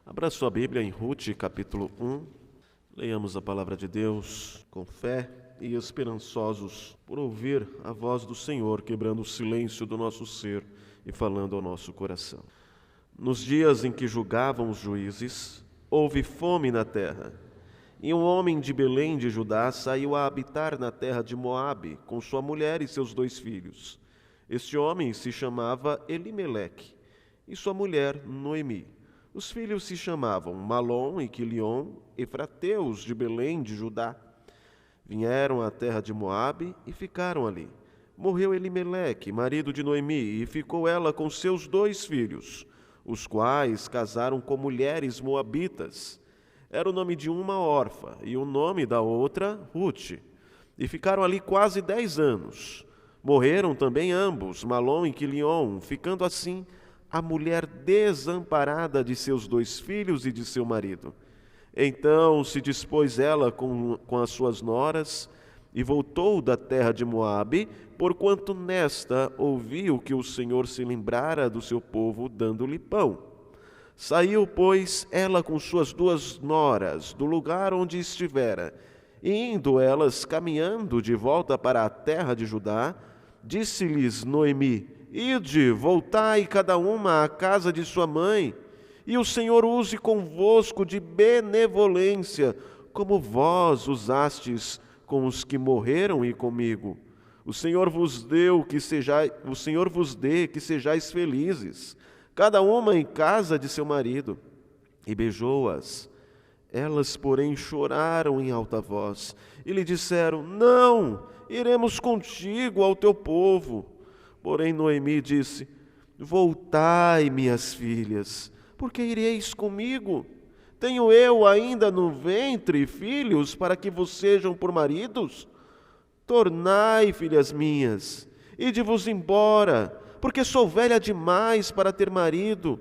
Abra sua Bíblia em Rute, capítulo 1. Leiamos a palavra de Deus com fé e esperançosos por ouvir a voz do Senhor, quebrando o silêncio do nosso ser e falando ao nosso coração. Nos dias em que julgavam os juízes, houve fome na terra. E um homem de Belém de Judá saiu a habitar na terra de Moabe, com sua mulher e seus 2 filhos. Este homem se chamava Elimeleque, e sua mulher Noemi. Os filhos se chamavam Malom e Quilion, efrateus de Belém de Judá. Vieram à terra de Moabe e ficaram ali. Morreu Elimeleque, marido de Noemi, e ficou ela com seus 2 filhos, os quais casaram com mulheres moabitas. Era o nome de uma órfã e o nome da outra Rute. E ficaram ali quase 10 anos. Morreram também ambos, Malom e Quilion, ficando assim a mulher desamparada de seus 2 filhos e de seu marido. Então se dispôs ela com as suas noras e voltou da terra de Moabe, porquanto nesta ouviu que o Senhor se lembrara do seu povo, dando-lhe pão. Saiu, pois, ela com suas 2 noras do lugar onde estivera, e indo elas caminhando de volta para a terra de Judá, disse-lhes Noemi: Ide, voltai cada uma à casa de sua mãe, e o Senhor use convosco de benevolência, como vós usastes com os que morreram e comigo. O Senhor vos dê que sejais felizes, cada uma em casa de seu marido. E beijou-as. Elas, porém, choraram em alta voz, e lhe disseram: Não, iremos contigo ao teu povo. Porém Noemi disse: Voltai, minhas filhas, porque ireis comigo? Tenho eu ainda no ventre filhos para que vos sejam por maridos? Tornai, filhas minhas, ide-vos embora, porque sou velha demais para ter marido.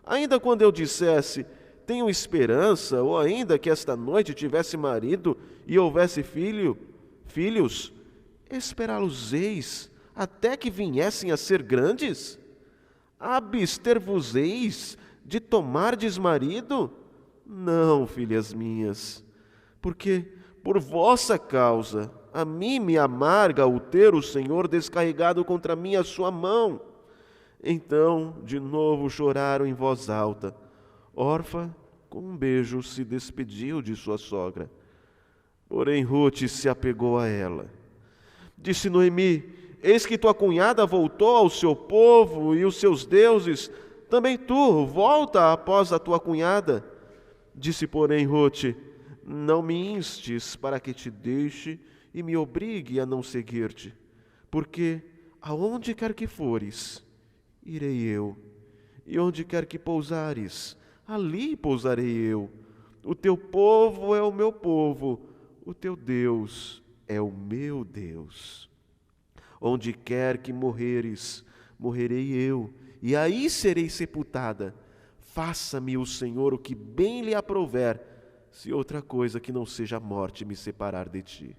Ainda quando eu dissesse: Tenho esperança, ou ainda que esta noite tivesse marido e houvesse filhos, esperá-los-eis até que viessem a ser grandes? Abster-vos-eis de tomardes marido? Não, filhas minhas, porque por vossa causa a mim me amarga o ter o Senhor descarregado contra mim a sua mão. Então de novo choraram em voz alta. Orfa, com um beijo, se despediu de sua sogra. Porém Rute se apegou a ela. Disse Noemi: Eis que tua cunhada voltou ao seu povo e os seus deuses. Também tu, volta após a tua cunhada. Disse, porém, Rute: Não me instes para que te deixe e me obrigue a não seguir-te. Porque aonde quer que fores, irei eu. E onde quer que pousares, ali pousarei eu. O teu povo é o meu povo, o teu Deus é o meu Deus. Onde quer que morreres, morrerei eu, e aí serei sepultada. Faça-me o Senhor o que bem lhe aprouver, se outra coisa que não seja a morte me separar de ti.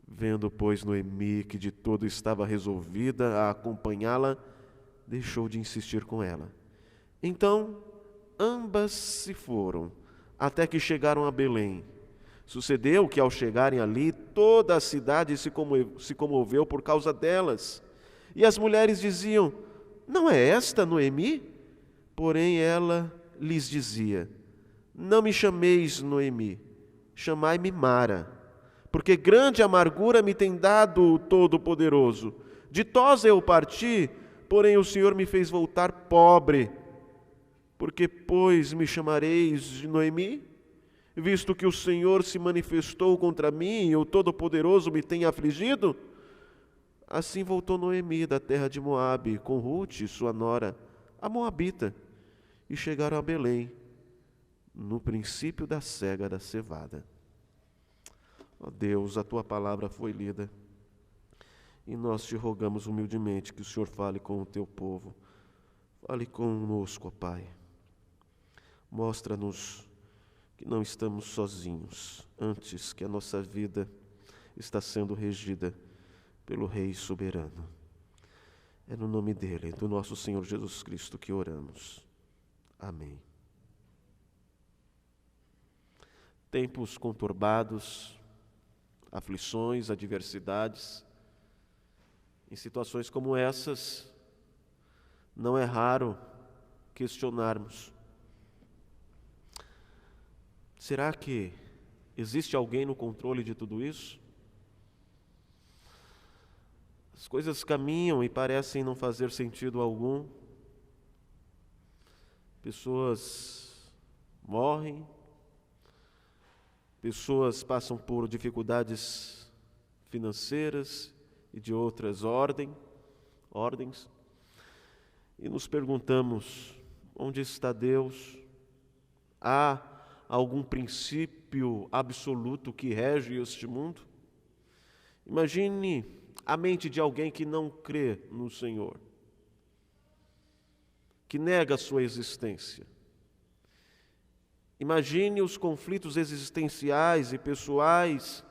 Vendo, pois, Noemi que de todo estava resolvida a acompanhá-la, deixou de insistir com ela. Então ambas se foram, até que chegaram a Belém. Sucedeu que, ao chegarem ali, toda a cidade se comoveu por causa delas. E as mulheres diziam: Não é esta Noemi? Porém ela lhes dizia: Não me chameis Noemi, chamai-me Mara, porque grande amargura me tem dado o Todo-Poderoso. Ditosa eu parti, porém o Senhor me fez voltar pobre. Porque, pois, me chamareis de Noemi? Visto que o Senhor se manifestou contra mim e o Todo-Poderoso me tem afligido? Assim voltou Noemi da terra de Moabe, com Rute, sua nora, a moabita, e chegaram a Belém, no princípio da cega da cevada. Ó Deus, a tua palavra foi lida, e nós te rogamos humildemente que o Senhor fale com o teu povo. Fale conosco, ó Pai. Mostra-nos que não estamos sozinhos, antes que a nossa vida está sendo regida pelo Rei soberano. É no nome dele, do nosso Senhor Jesus Cristo, que oramos. Amém. tempos conturbados, aflições, adversidades. Em situações como essas, não é raro questionarmos: será que existe alguém no controle de tudo isso? As coisas caminham e parecem não fazer sentido algum. Pessoas morrem, pessoas passam por dificuldades financeiras e de outras ordens, e nos perguntamos: onde está Deus? Há algum princípio absoluto que rege este mundo? Imagine a mente de alguém que não crê no Senhor, que nega a sua existência. Imagine os conflitos existenciais e pessoais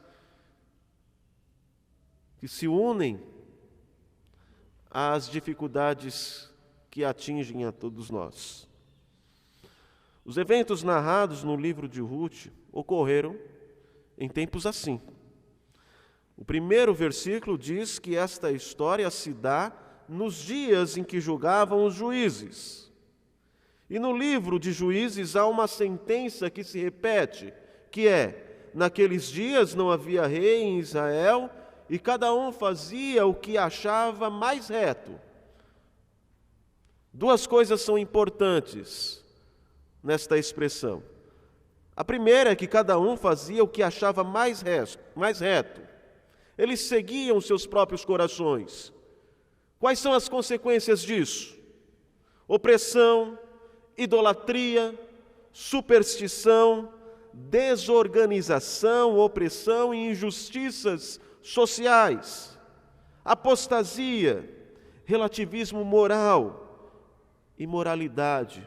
que se unem às dificuldades que atingem a todos nós. Os eventos narrados no livro de Ruth ocorreram em tempos assim. O primeiro versículo diz que esta história se dá nos dias em que julgavam os juízes. E no livro de Juízes há uma sentença que se repete, que é: naqueles dias não havia rei em Israel, e cada um fazia o que achava mais reto. Duas coisas são importantes nesta expressão. A primeira é que cada um fazia o que achava mais reto. Eles seguiam seus próprios corações. Quais são as consequências disso? Opressão, idolatria, superstição, desorganização, opressão e injustiças sociais, apostasia, relativismo moral, imoralidade,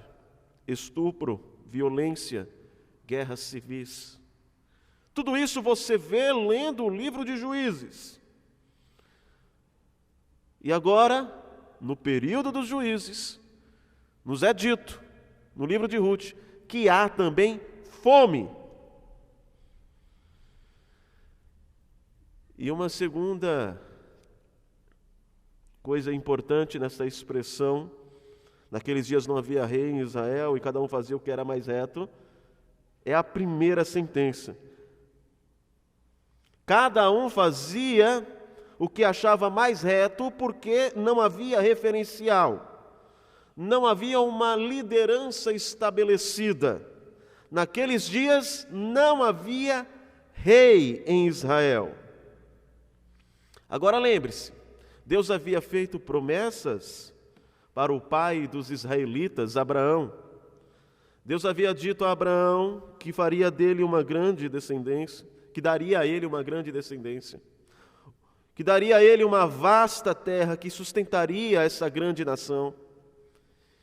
estupro, violência, guerras civis. Tudo isso você vê lendo o livro de Juízes. E agora, no período dos juízes, nos é dito, no livro de Ruth, que há também fome. E uma segunda coisa importante nessa expressão: naqueles dias não havia rei em Israel e cada um fazia o que era mais reto, é a primeira sentença. Cada um fazia o que achava mais reto porque não havia referencial, não havia uma liderança estabelecida. Naqueles dias não havia rei em Israel. Agora lembre-se, Deus havia feito promessas para o pai dos israelitas, Abraão. Deus havia dito a Abraão que faria dele uma grande descendência, que daria a ele uma grande descendência, que daria a ele uma vasta terra, que sustentaria essa grande nação,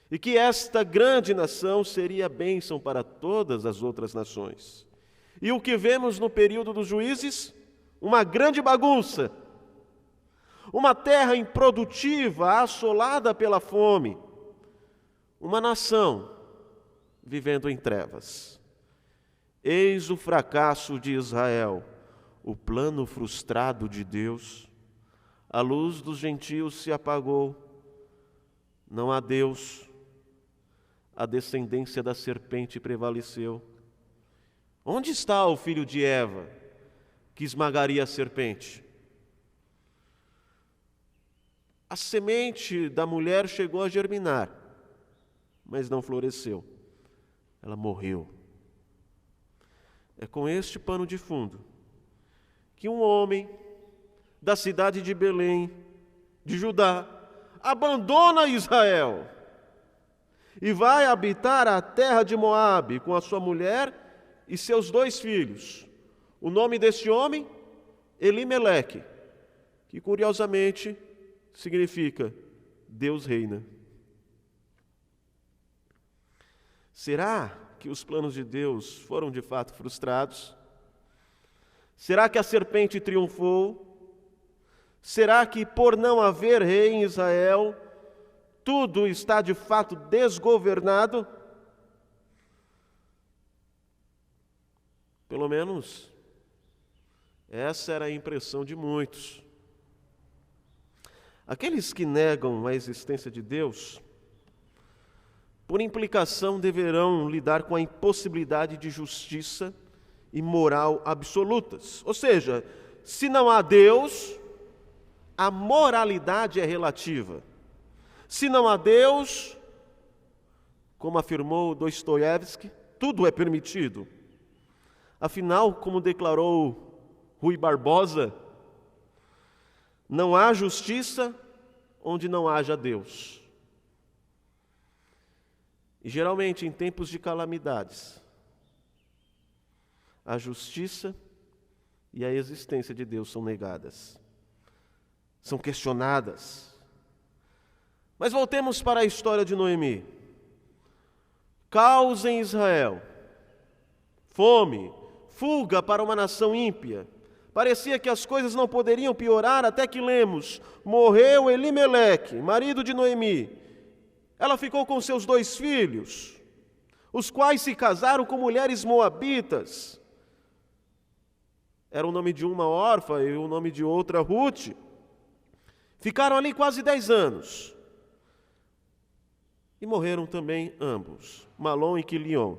e que esta grande nação seria bênção para todas as outras nações. E o que vemos no período dos juízes? Uma grande bagunça, uma terra improdutiva, assolada pela fome, uma nação vivendo em trevas. Eis o fracasso de Israel, o plano frustrado de Deus. A luz dos gentios se apagou. Não há Deus. A descendência da serpente prevaleceu. Onde está o filho de Eva, que esmagaria a serpente? A semente da mulher chegou a germinar, mas não floresceu. Ela morreu. É com este pano de fundo que um homem da cidade de Belém, de Judá, abandona Israel e vai habitar a terra de Moabe com a sua mulher e seus 2 filhos. O nome deste homem? Elimeleque, que curiosamente significa Deus reina. Será que os planos de Deus foram de fato frustrados? Será que a serpente triunfou? Será que, por não haver rei em Israel, tudo está de fato desgovernado? Pelo menos essa era a impressão de muitos. Aqueles que negam a existência de Deus, por implicação, deverão lidar com a impossibilidade de justiça e moral absolutas. Ou seja, se não há Deus, a moralidade é relativa. Se não há Deus, como afirmou Dostoiévski, tudo é permitido. Afinal, como declarou Rui Barbosa, não há justiça onde não haja Deus. E geralmente, em tempos de calamidades, a justiça e a existência de Deus são negadas, são questionadas. Mas voltemos para a história de Noemi. Caos em Israel, fome, fuga para uma nação ímpia. Parecia que as coisas não poderiam piorar até que lemos: morreu Elimeleque, marido de Noemi. Ela ficou com seus 2 filhos, os quais se casaram com mulheres moabitas. Era o nome de uma órfã e o nome de outra Ruth. Ficaram ali quase 10 anos. E morreram também ambos, Malom e Quilion,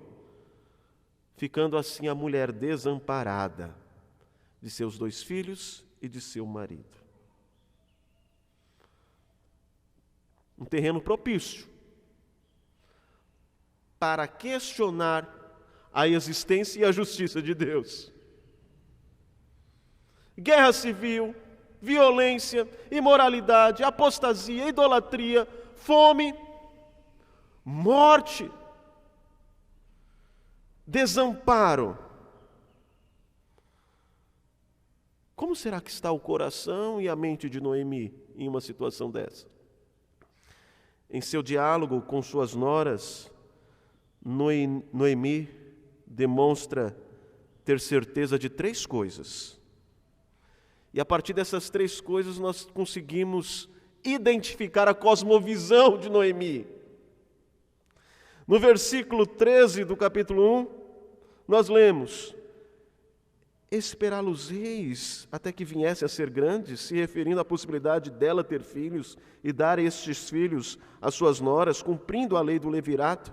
ficando assim a mulher desamparada de seus 2 filhos e de seu marido. Um terreno propício para questionar a existência e a justiça de Deus. Guerra civil, violência, imoralidade, apostasia, idolatria, fome, morte, desamparo. Como será que está o coração e a mente de Noemi em uma situação dessa? Em seu diálogo com suas noras, Noemi demonstra ter certeza de 3 coisas. E a partir dessas 3 coisas nós conseguimos identificar a cosmovisão de Noemi. No versículo 13 do capítulo 1, nós lemos: esperá-los-eis até que viesse a ser grande, se referindo à possibilidade dela ter filhos e dar estes filhos às suas noras, cumprindo a lei do levirato.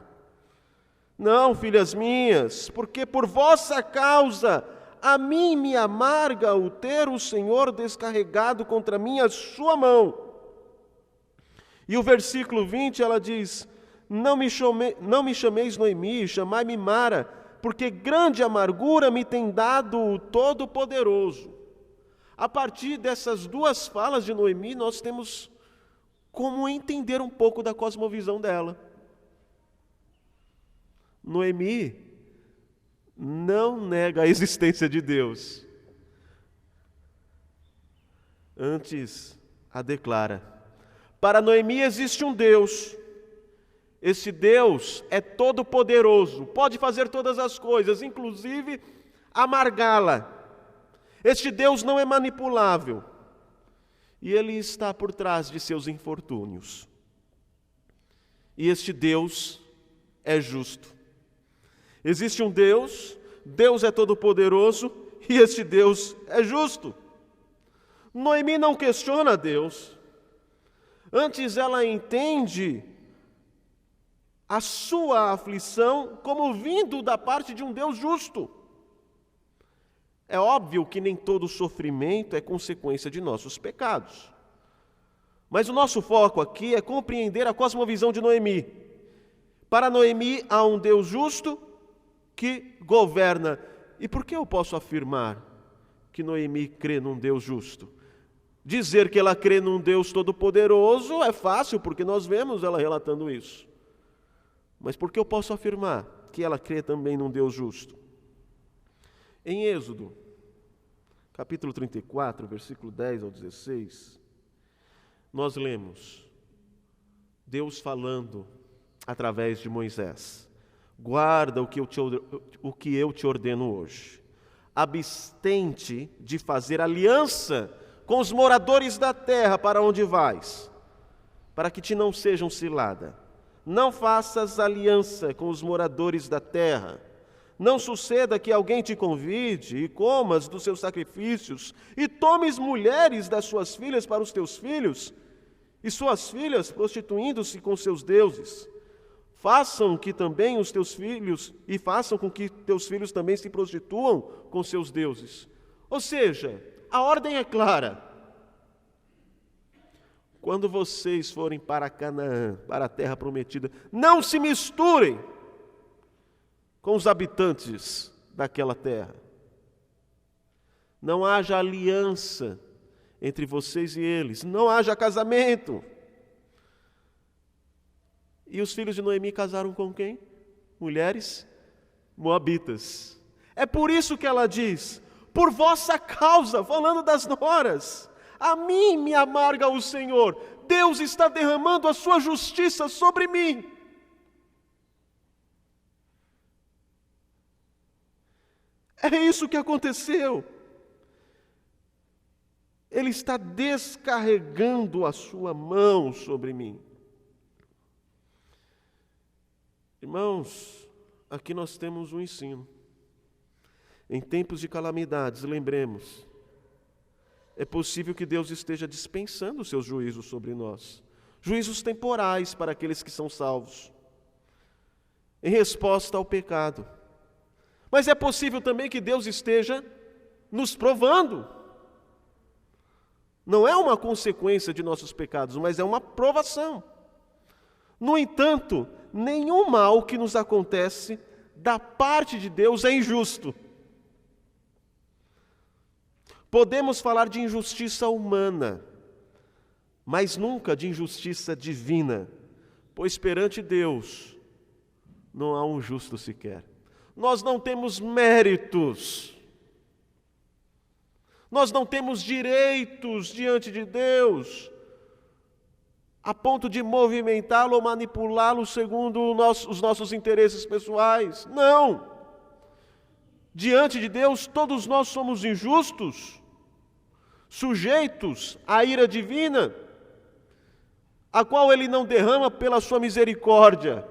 Não, filhas minhas, porque por vossa causa a mim me amarga o ter o Senhor descarregado contra mim a sua mão. E o versículo 20, ela diz: não me chameis Noemi, chamai-me Mara, porque grande amargura me tem dado o Todo-Poderoso. A partir dessas 2 falas de Noemi, nós temos como entender um pouco da cosmovisão dela. Noemi não nega a existência de Deus. Antes, a declara. Para Noemi existe um Deus. Esse Deus é todo-poderoso, pode fazer todas as coisas, inclusive amargá-la. Este Deus não é manipulável e Ele está por trás de seus infortúnios. E este Deus é justo. Existe um Deus, Deus é todo-poderoso e este Deus é justo. Noemi não questiona Deus, antes ela entende a sua aflição como vindo da parte de um Deus justo. É óbvio que nem todo sofrimento é consequência de nossos pecados. Mas o nosso foco aqui é compreender a cosmovisão de Noemi. Para Noemi há um Deus justo que governa. E por que eu posso afirmar que Noemi crê num Deus justo? Dizer que ela crê num Deus todo-poderoso é fácil, porque nós vemos ela relatando isso. Mas por que eu posso afirmar que ela crê também num Deus justo? Em Êxodo, capítulo 34, versículo 10 ao 16, nós lemos Deus falando através de Moisés: guarda o que eu te ordeno hoje. Abstente de fazer aliança com os moradores da terra para onde vais, para que te não sejam cilada. Não faças aliança com os moradores da terra, não suceda que alguém te convide e comas dos seus sacrifícios e tomes mulheres das suas filhas para os teus filhos e suas filhas prostituindo-se com seus deuses. Façam que também os teus filhos e façam com que teus filhos também se prostituam com seus deuses. Ou seja, a ordem é clara. Quando vocês forem para Canaã, para a terra prometida, não se misturem com os habitantes daquela terra. Não haja aliança entre vocês e eles, não haja casamento. E os filhos de Noemi casaram com quem? Mulheres moabitas. É por isso que ela diz, por vossa causa, falando das noras, a mim me amarga o Senhor, Deus está derramando a sua justiça sobre mim. É isso que aconteceu. Ele está descarregando a sua mão sobre mim. Irmãos, aqui nós temos um ensino. Em tempos de calamidades, lembremos, é possível que Deus esteja dispensando os seus juízos sobre nós. Juízos temporais para aqueles que são salvos, em resposta ao pecado. Mas é possível também que Deus esteja nos provando. Não é uma consequência de nossos pecados, mas é uma provação. No entanto, nenhum mal que nos acontece da parte de Deus é injusto. Podemos falar de injustiça humana, mas nunca de injustiça divina, pois perante Deus não há um justo sequer. Nós não temos méritos, nós não temos direitos diante de Deus, a ponto de movimentá-lo ou manipulá-lo segundo os nossos interesses pessoais. Não! Diante de Deus, todos nós somos injustos, sujeitos à ira divina, a qual Ele não derrama pela sua misericórdia,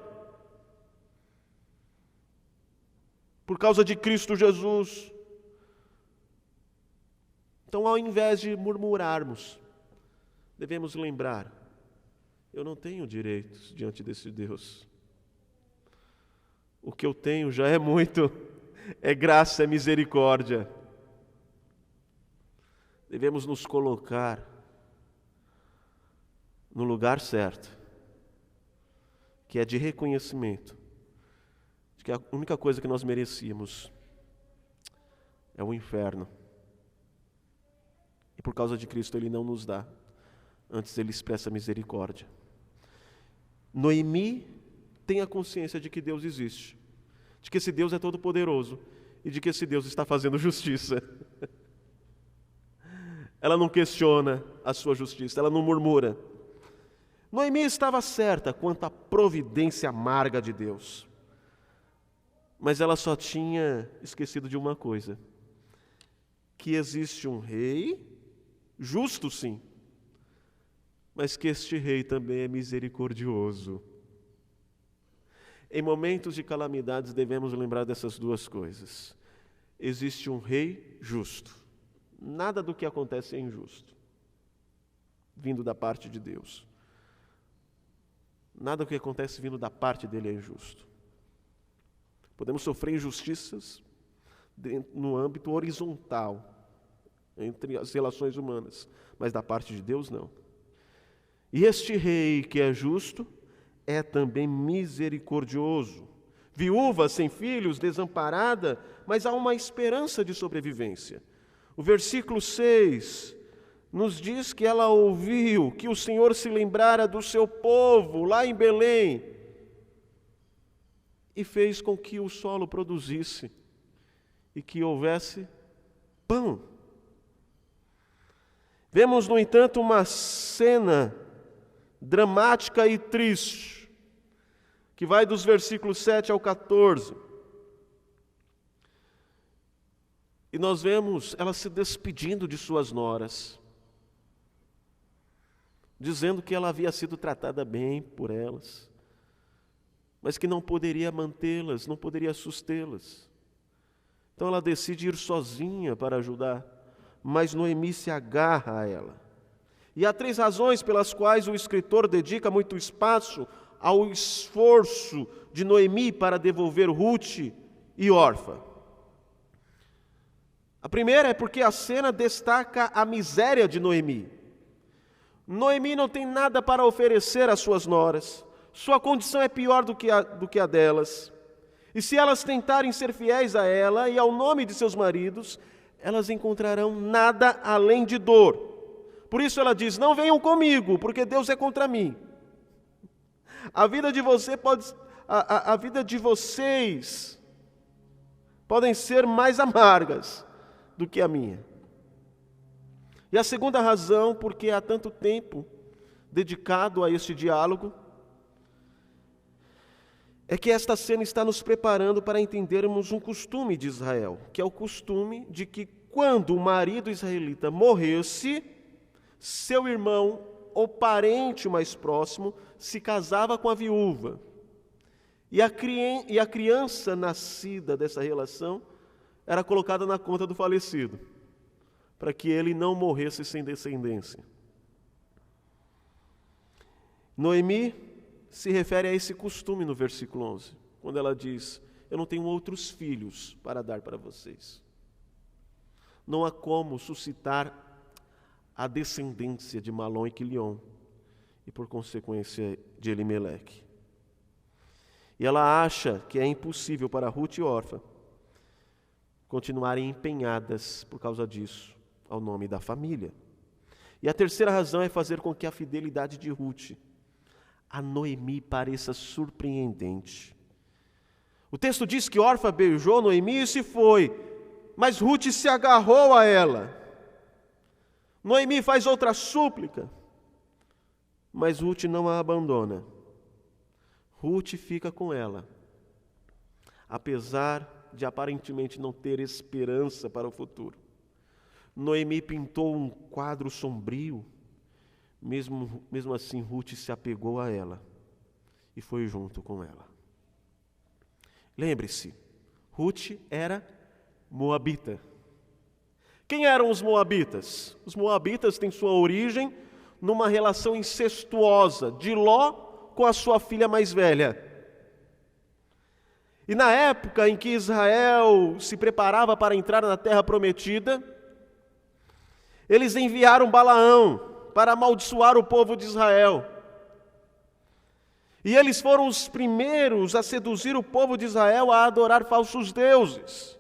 por causa de Cristo Jesus. Então, ao invés de murmurarmos, devemos lembrar, eu não tenho direitos diante desse Deus. O que eu tenho já é muito, é graça, é misericórdia. Devemos nos colocar no lugar certo, que é de reconhecimento, de que a única coisa que nós merecíamos é o inferno. E por causa de Cristo Ele não nos dá, antes Ele expressa misericórdia. Noemi tem a consciência de que Deus existe, de que esse Deus é todo-poderoso e de que esse Deus está fazendo justiça. Ela não questiona a sua justiça, ela não murmura. Noemi estava certa quanto à providência amarga de Deus, mas ela só tinha esquecido de uma coisa, que existe um rei, justo sim, mas que este rei também é misericordioso. Em momentos de calamidades devemos lembrar dessas duas coisas. Existe um rei justo. Nada do que acontece é injusto, vindo da parte de Deus. Nada do que acontece vindo da parte dele é injusto. Podemos sofrer injustiças no âmbito horizontal, entre as relações humanas, mas da parte de Deus não. E este rei que é justo é também misericordioso. Viúva, sem filhos, desamparada, mas há uma esperança de sobrevivência. O versículo 6 nos diz que ela ouviu que o Senhor se lembrara do seu povo lá em Belém e fez com que o solo produzisse e que houvesse pão. Vemos, no entanto, uma cena dramática e triste, que vai dos versículos 7 ao 14. E nós vemos ela se despedindo de suas noras, dizendo que ela havia sido tratada bem por elas, mas que não poderia mantê-las, não poderia sustê-las. Então ela decide ir sozinha para ajudar, mas Noemi se agarra a ela. E há 3 razões pelas quais o escritor dedica muito espaço ao esforço de Noemi para devolver Ruth e Orfa. A primeira é porque a cena destaca a miséria de Noemi. Noemi não tem nada para oferecer às suas noras. Sua condição é pior do que a delas. E se elas tentarem ser fiéis a ela e ao nome de seus maridos, elas encontrarão nada além de dor. Por isso ela diz: não venham comigo, porque Deus é contra mim. A vida de vocês podem ser mais amargas do que a minha. E a segunda razão, porque há tanto tempo dedicado a este diálogo, é que esta cena está nos preparando para entendermos um costume de Israel, que é o costume de que quando o marido israelita morresse, seu irmão ou parente mais próximo se casava com a viúva. E a criança nascida dessa relação era colocada na conta do falecido, para que ele não morresse sem descendência. Noemi se refere a esse costume no versículo 11, quando ela diz: eu não tenho outros filhos para dar para vocês. Não há como suscitar a descendência de Malom e Quilion, e por consequência de Elimeleque. E ela acha que é impossível para Ruth e Orfa continuarem empenhadas por causa disso ao nome da família. E a terceira razão é fazer com que a fidelidade de Ruth a Noemi pareça surpreendente. O texto diz que Orfa beijou Noemi e se foi, mas Ruth se agarrou a ela. Noemi faz outra súplica, mas Ruth não a abandona. Ruth fica com ela, apesar de aparentemente não ter esperança para o futuro. Noemi pintou um quadro sombrio, mesmo assim Ruth se apegou a ela e foi junto com ela. Lembre-se, Ruth era moabita. Quem eram os moabitas? Os moabitas têm sua origem numa relação incestuosa de Ló com a sua filha mais velha. E na época em que Israel se preparava para entrar na terra prometida, eles enviaram Balaão para amaldiçoar o povo de Israel. E eles foram os primeiros a seduzir o povo de Israel a adorar falsos deuses.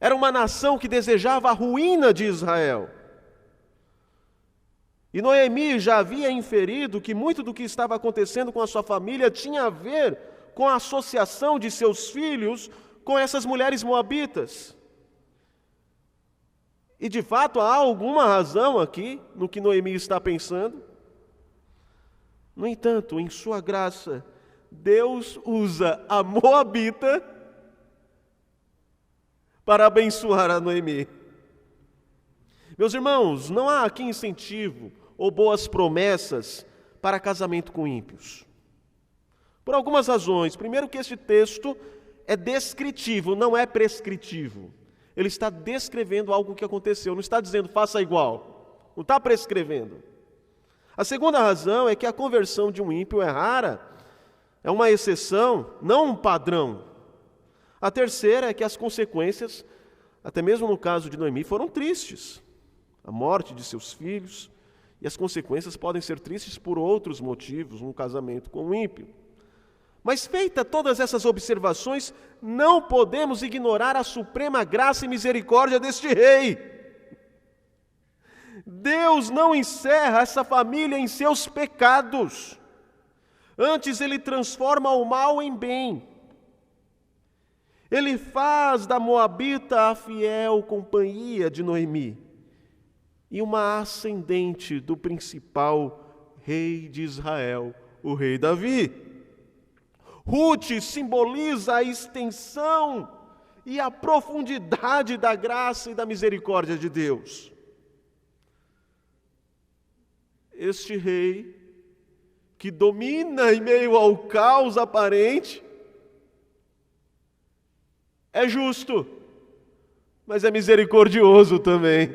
Era uma nação que desejava a ruína de Israel. E Noemi já havia inferido que muito do que estava acontecendo com a sua família tinha a ver com a associação de seus filhos com essas mulheres moabitas. E de fato há alguma razão aqui no que Noemi está pensando. No entanto, em sua graça, Deus usa a moabita para abençoar a Noemi. Meus irmãos, não há aqui incentivo ou boas promessas para casamento com ímpios. Por algumas razões. Primeiro, que este texto é descritivo, não é prescritivo. Ele está descrevendo algo que aconteceu, não está dizendo faça igual, não está prescrevendo. A segunda razão é que a conversão de um ímpio é rara, é uma exceção, não um padrão. A terceira é que as consequências, até mesmo no caso de Noemi, foram tristes. A morte de seus filhos, e as consequências podem ser tristes por outros motivos, um casamento com um ímpio. Mas feita todas essas observações, não podemos ignorar a suprema graça e misericórdia deste rei. Deus não encerra essa família em seus pecados. Antes ele transforma o mal em bem. Ele faz da moabita a fiel companhia de Noemi e uma ascendente do principal rei de Israel, o rei Davi. Ruth simboliza a extensão e a profundidade da graça e da misericórdia de Deus. Este rei, que domina em meio ao caos aparente, É justo, mas é misericordioso também.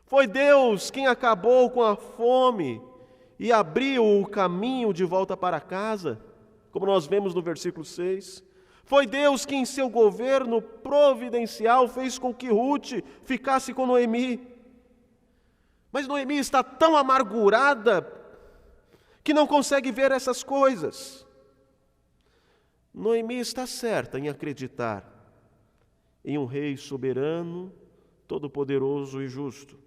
Foi Deus quem acabou com a fome e abriu o caminho de volta para casa, como nós vemos no versículo 6. Foi Deus quem em seu governo providencial fez com que Ruth ficasse com Noemi. Mas Noemi está tão amargurada que não consegue ver essas coisas. Noemi está certa em acreditar em um rei soberano, todo-poderoso e justo,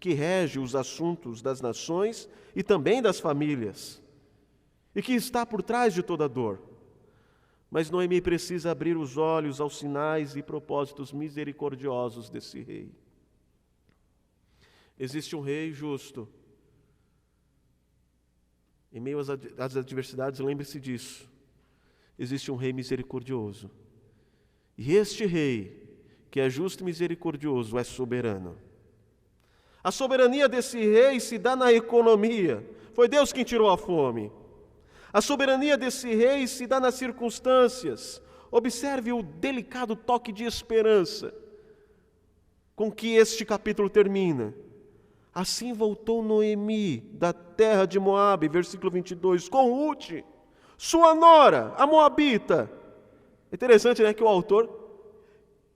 que rege os assuntos das nações e também das famílias, e que está por trás de toda dor. Mas Noemi precisa abrir os olhos aos sinais e propósitos misericordiosos desse rei. Existe um rei justo. Em meio às adversidades, lembre-se disso. Existe um rei misericordioso. E este rei, que é justo e misericordioso, é soberano. A soberania desse rei se dá na economia. Foi Deus quem tirou a fome. A soberania desse rei se dá nas circunstâncias. Observe o delicado toque de esperança com que este capítulo termina. Assim voltou Noemi da terra de Moabe, versículo 22, com Ruth, sua nora, a moabita. É interessante, né, que o autor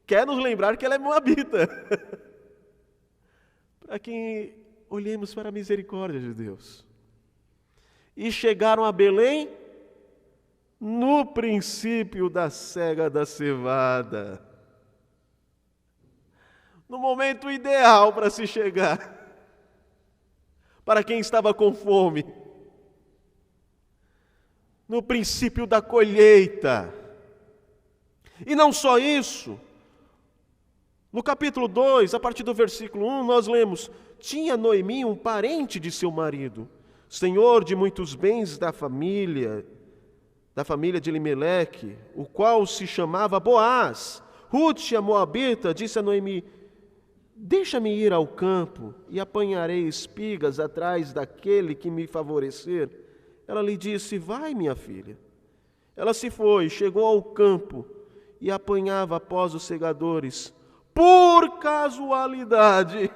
quer nos lembrar que ela é moabita. Para que olhemos para a misericórdia de Deus. E chegaram a Belém no princípio da cega da cevada. No momento ideal para se chegar. Para quem estava com fome. No princípio da colheita. E não só isso. No capítulo 2, a partir do versículo 1, nós lemos: tinha Noemi um parente de seu marido, senhor de muitos bens da família de Elimeleque, o qual se chamava Boaz. Ruth, a moabita, disse a Noemi: deixa-me ir ao campo e apanharei espigas atrás daquele que me favorecer. Ela lhe disse: vai, minha filha. Ela se foi, chegou ao campo e apanhava após os segadores. Por casualidade,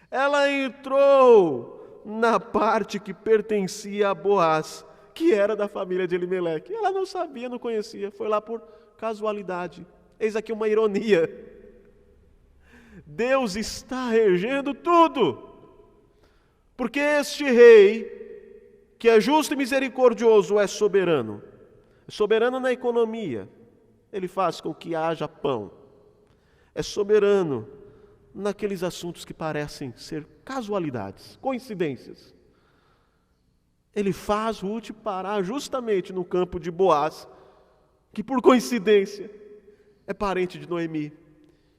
ela entrou na parte que pertencia a Boaz, que era da família de Elimeleque. Ela não sabia, não conhecia, foi lá por casualidade. Eis aqui uma ironia. Deus está regendo tudo, porque este rei, que é justo e misericordioso, é soberano. É soberano na economia, ele faz com que haja pão. É soberano naqueles assuntos que parecem ser casualidades, coincidências. Ele faz Ruth parar justamente no campo de Boaz, que por coincidência é parente de Noemi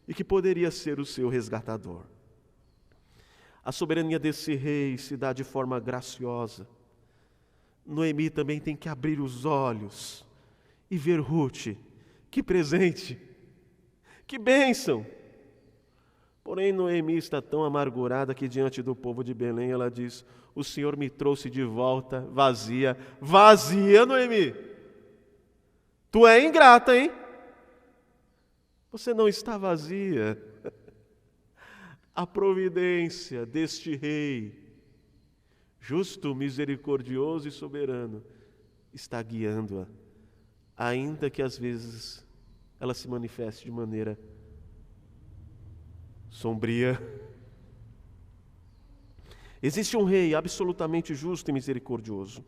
e que poderia ser o seu resgatador. A soberania desse rei se dá de forma graciosa. Noemi também tem que abrir os olhos e ver Ruth. Que presente! Que bênção! Porém, Noemi está tão amargurada que diante do povo de Belém ela diz: o Senhor me trouxe de volta vazia. Vazia, Noemi! Tu é ingrata, hein? Você não está vazia. A providência deste rei, justo, misericordioso e soberano, está guiando-a, ainda que às vezes ela se manifeste de maneira sombria. Existe um rei absolutamente justo e misericordioso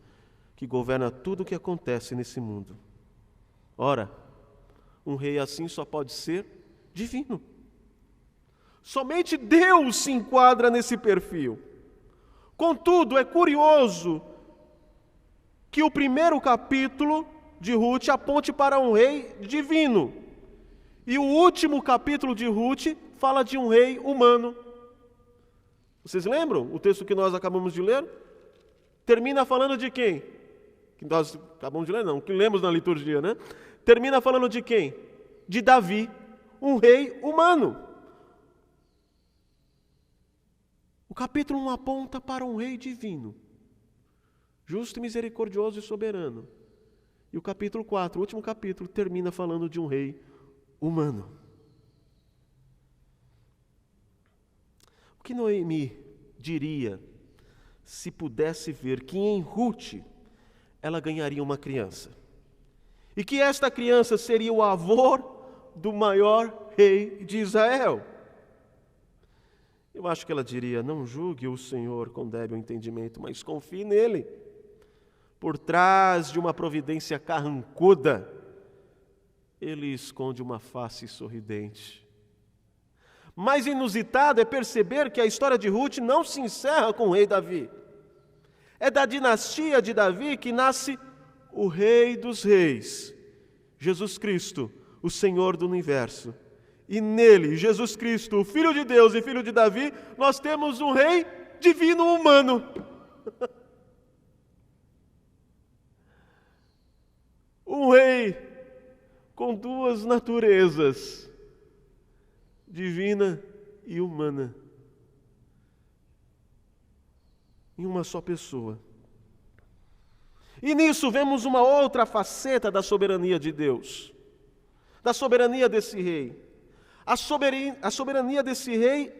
que governa tudo o que acontece nesse mundo. Ora, um rei assim só pode ser divino. Somente Deus se enquadra nesse perfil. Contudo, é curioso que o primeiro capítulo de Ruth aponte para um rei divino. E o último capítulo de Ruth fala de um rei humano. Vocês lembram o texto que nós acabamos de ler? Termina falando de quem? Que nós acabamos de ler, não, que lemos na liturgia, né? Termina falando de quem? De Davi, um rei humano. O capítulo 1 aponta para um rei divino, justo, misericordioso e soberano. E E o capítulo 4, o último capítulo, termina falando de um rei humano. O que Noemi diria se pudesse ver que em Ruth ela ganharia uma criança? E que esta criança seria o avô do maior rei de Israel? Eu acho que ela diria: não julgue o Senhor com débil entendimento, mas confie nele. Por trás de uma providência carrancuda, ele esconde uma face sorridente. Mais inusitado é perceber que a história de Ruth não se encerra com o rei Davi. É da dinastia de Davi que nasce o Rei dos Reis, Jesus Cristo, o Senhor do Universo. E nele, Jesus Cristo, o Filho de Deus e Filho de Davi, nós temos um Rei divino humano. Um rei com duas naturezas, divina e humana, em uma só pessoa. E nisso vemos uma outra faceta da soberania de Deus, da soberania desse rei. A soberania desse rei,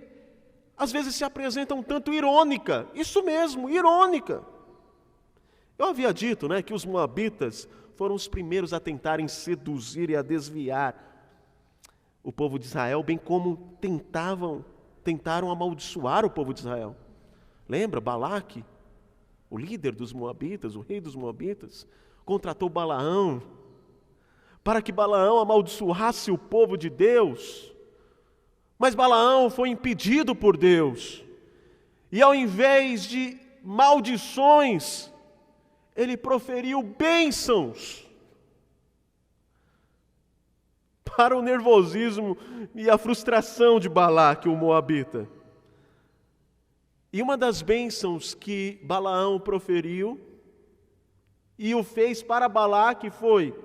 às vezes se apresenta um tanto irônica, isso mesmo, irônica. Eu havia dito, que os moabitas foram os primeiros a tentarem seduzir e a desviar o povo de Israel, bem como tentaram amaldiçoar o povo de Israel. Lembra, Balaque, o líder dos moabitas, o rei dos moabitas, contratou Balaão para que Balaão amaldiçoasse o povo de Deus. Mas Balaão foi impedido por Deus. E ao invés de maldições, ele proferiu bênçãos para o nervosismo e a frustração de Balaque, o moabita. E uma das bênçãos que Balaão proferiu e o fez para Balaque foi: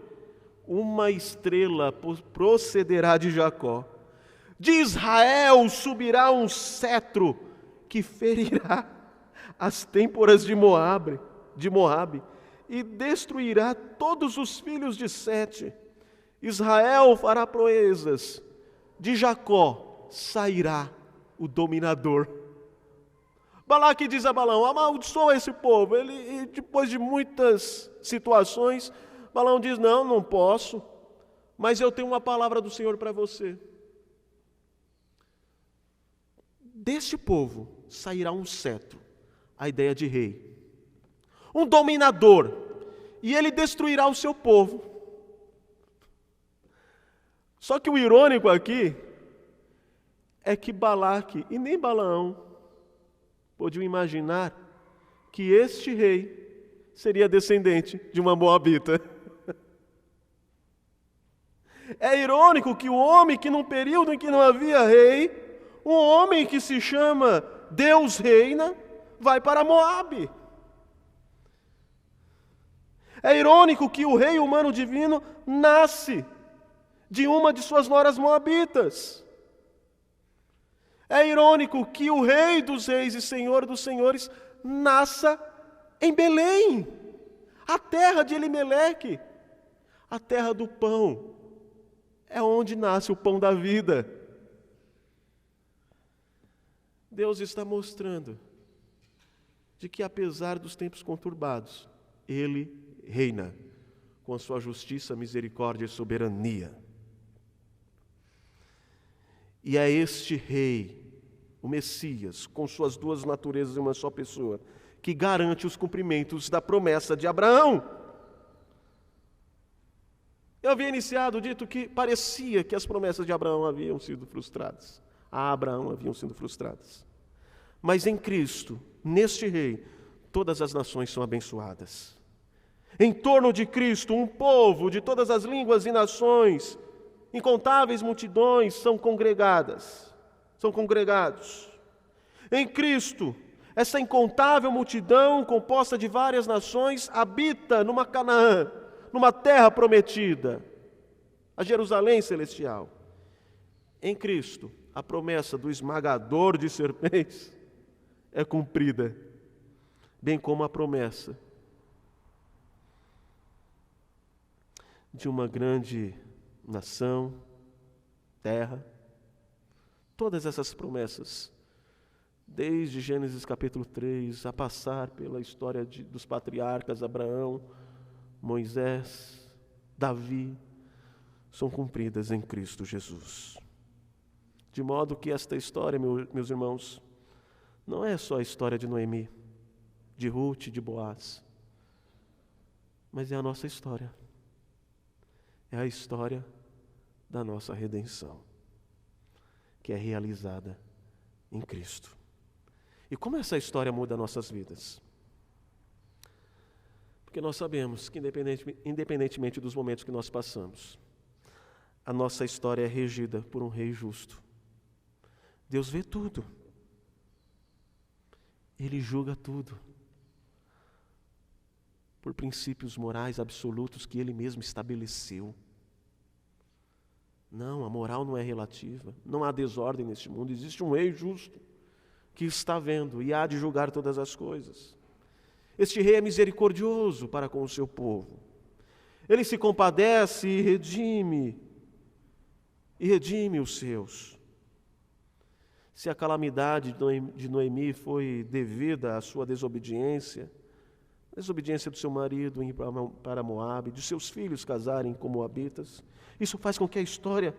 uma estrela procederá de Jacó. De Israel subirá um cetro que ferirá as têmporas de Moabe e destruirá todos os filhos de Sete. Israel fará proezas, de Jacó sairá o dominador. Balaque diz a Balaão: amaldiçoa esse povo. E depois de muitas situações, Balaão diz: não posso, mas eu tenho uma palavra do Senhor para você. Deste povo sairá um cetro, a ideia de rei, um dominador, e ele destruirá o seu povo. Só que o irônico aqui é que Balaque e nem Balaão podiam imaginar que este rei seria descendente de uma moabita. É irônico que o homem que num período em que não havia rei, um homem que se chama Deus reina, vai para Moabe. É irônico que o rei humano divino nasce de uma de suas noras moabitas. É irônico que o rei dos reis e senhor dos senhores nasça em Belém, a terra de Elimeleque, a terra do pão. É onde nasce o pão da vida. Deus está mostrando de que, apesar dos tempos conturbados, Ele reina com a sua justiça, misericórdia e soberania. E é este rei, o Messias, com suas duas naturezas em uma só pessoa, que garante os cumprimentos da promessa de Abraão. Eu havia dito que parecia que as promessas de Abraão haviam sido frustradas. A Abraão haviam sido frustradas. Mas em Cristo, neste rei, todas as nações são abençoadas. Em torno de Cristo, um povo de todas as línguas e nações, incontáveis multidões são congregados. Em Cristo, essa incontável multidão, composta de várias nações, habita numa Canaã, numa terra prometida, a Jerusalém celestial. Em Cristo, a promessa do esmagador de serpentes é cumprida, bem como a promessa de uma grande nação, terra. Todas essas promessas, desde Gênesis capítulo 3, a passar pela história dos patriarcas Abraão, Moisés, Davi, são cumpridas em Cristo Jesus. De modo que esta história, meus irmãos, não é só a história de Noemi, de Ruth, de Boaz, mas é a nossa história. É a história da nossa redenção, que é realizada em Cristo. E como essa história muda nossas vidas? Porque nós sabemos que, independentemente dos momentos que nós passamos, a nossa história é regida por um rei justo. Deus vê tudo. Ele julga tudo. Por princípios morais absolutos que Ele mesmo estabeleceu. Não, a moral não é relativa. Não há desordem neste mundo. Existe um rei justo que está vendo e há de julgar todas as coisas. Este rei é misericordioso para com o seu povo. Ele se compadece e redime os seus. Se a calamidade de Noemi foi devida à sua desobediência do seu marido em ir para Moabe, de seus filhos casarem com moabitas, isso faz com que a história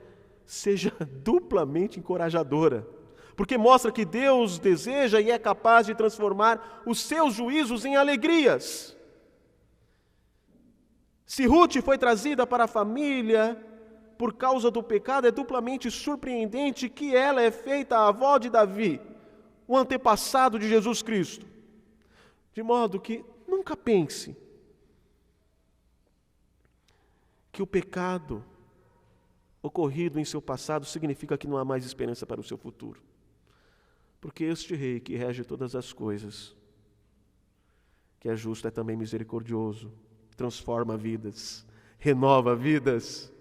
seja duplamente encorajadora, porque mostra que Deus deseja e é capaz de transformar os seus juízos em alegrias. Se Ruth foi trazida para a família por causa do pecado, é duplamente surpreendente que ela é feita a avó de Davi, o antepassado de Jesus Cristo. De modo que nunca pense que o pecado ocorrido em seu passado significa que não há mais esperança para o seu futuro. Porque este rei que rege todas as coisas, que é justo, é também misericordioso, transforma vidas, renova vidas,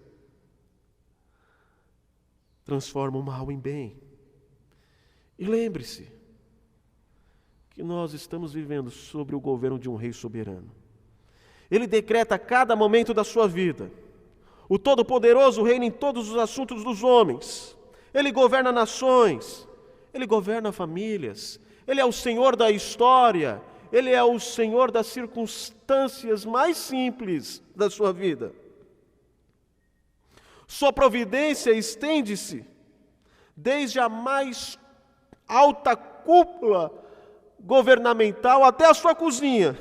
transforma o mal em bem. E lembre-se que nós estamos vivendo sobre o governo de um rei soberano. Ele decreta cada momento da sua vida. O Todo-Poderoso reina em todos os assuntos dos homens. Ele governa nações, Ele governa famílias, Ele é o Senhor da história, Ele é o Senhor das circunstâncias mais simples da sua vida. Sua providência estende-se desde a mais alta cúpula governamental até a sua cozinha.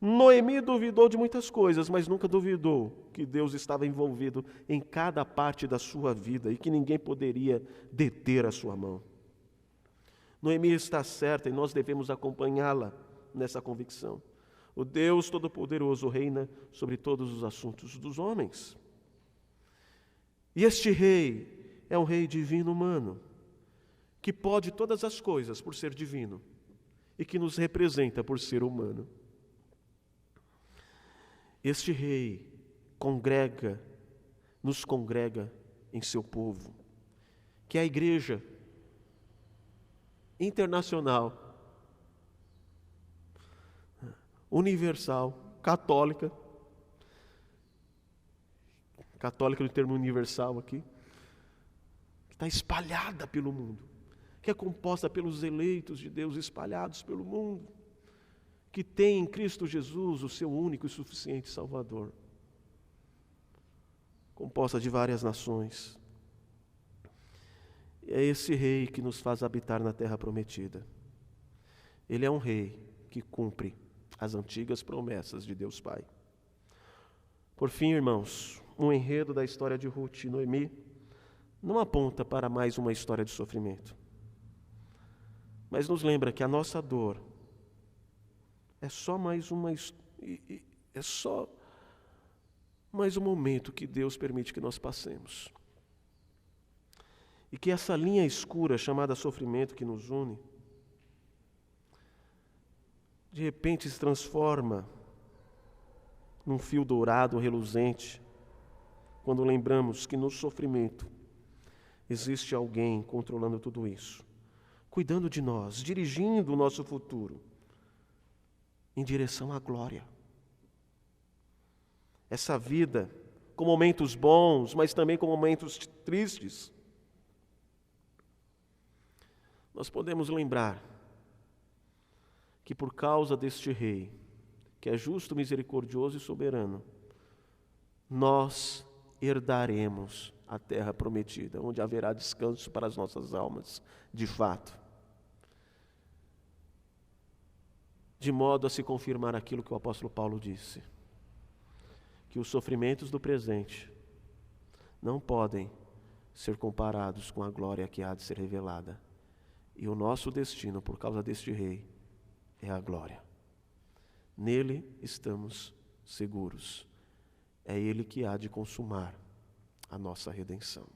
Noemi duvidou de muitas coisas, mas nunca duvidou que Deus estava envolvido em cada parte da sua vida e que ninguém poderia deter a sua mão. Noemi está certa e nós devemos acompanhá-la nessa convicção. O Deus Todo-Poderoso reina sobre todos os assuntos dos homens. E este rei é um rei divino humano, que pode todas as coisas por ser divino e que nos representa por ser humano. Este rei nos congrega em seu povo, que é a igreja internacional, universal, católica no termo universal aqui, que está espalhada pelo mundo, que é composta pelos eleitos de Deus espalhados pelo mundo, que tem em Cristo Jesus o seu único e suficiente Salvador, composta de várias nações. É esse rei que nos faz habitar na terra prometida. Ele é um rei que cumpre as antigas promessas de Deus Pai. Por fim, irmãos, o enredo da história de Ruth e Noemi não aponta para mais uma história de sofrimento, mas nos lembra que a nossa dor é só mais um momento que Deus permite que nós passemos. E que essa linha escura chamada sofrimento que nos une, de repente se transforma num fio dourado reluzente, quando lembramos que no sofrimento existe alguém controlando tudo isso, cuidando de nós, dirigindo o nosso futuro em direção à glória. essa vida com momentos bons, mas também com momentos tristes, nós podemos lembrar que por causa deste Rei, que é justo, misericordioso e soberano, nós herdaremos a terra prometida, onde haverá descanso para as nossas almas, de fato. De modo a se confirmar aquilo que o apóstolo Paulo disse, que os sofrimentos do presente não podem ser comparados com a glória que há de ser revelada. E o nosso destino, por causa deste Rei, é a glória. Nele estamos seguros. É Ele que há de consumar a nossa redenção.